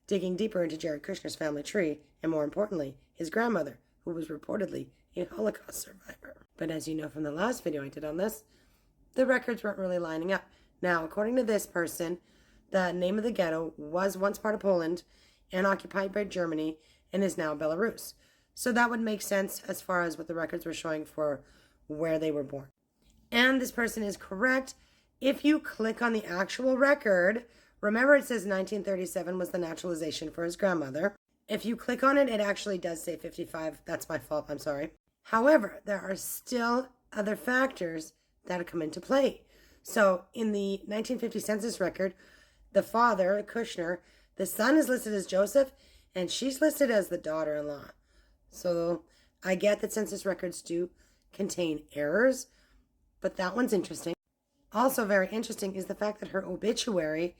digging deeper into Jared Kushner's family tree, and more importantly, his grandmother, who was reportedly a Holocaust survivor. But as you know from the last video I did on this, the records weren't really lining up. Now, according to this person, the name of the ghetto was once part of Poland and occupied by Germany and is now Belarus. So that would make sense as far as what the records were showing for where they were born. And this person is correct. If you click on the actual record, remember it says 1937 was the naturalization for his grandmother. If you click on it, it actually does say 55. That's my fault. I'm sorry. However, there are still other factors that come into play. So in the 1950 census record, the father, Kushner, the son is listed as Joseph, and she's listed as the daughter-in-law. So I get that census records do contain errors, but that one's interesting. Also very interesting is the fact that her obituary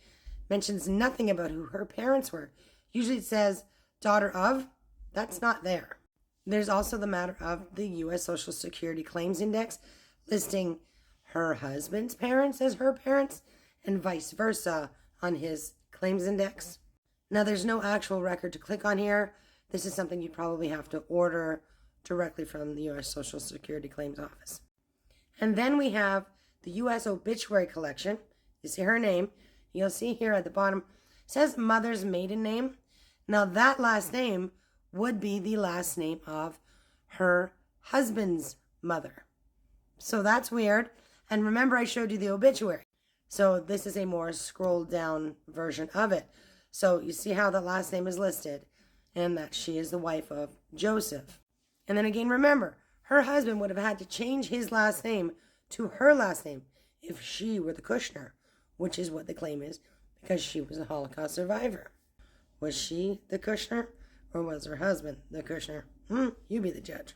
mentions nothing about who her parents were. Usually it says daughter of. That's not there. There's also the matter of the U.S. Social Security Claims Index listing her husband's parents as her parents and vice versa on his claims index. Now, there's no actual record to click on here. This is something you'd probably have to order directly from the U.S. Social Security Claims Office. And then we have the U.S. Obituary Collection. You see her name. You'll see here at the bottom, it says mother's maiden name. Now, that last name would be the last name of her husband's mother. So that's weird. And remember, I showed you the obituary. So this is a more scrolled down version of it. So you see how the last name is listed and that she is the wife of Joseph. And then again, remember, her husband would have had to change his last name to her last name if she were the Kushner, which is what the claim is, because she was a Holocaust survivor. Was she the Kushner, or was her husband the Kushner? You be the judge.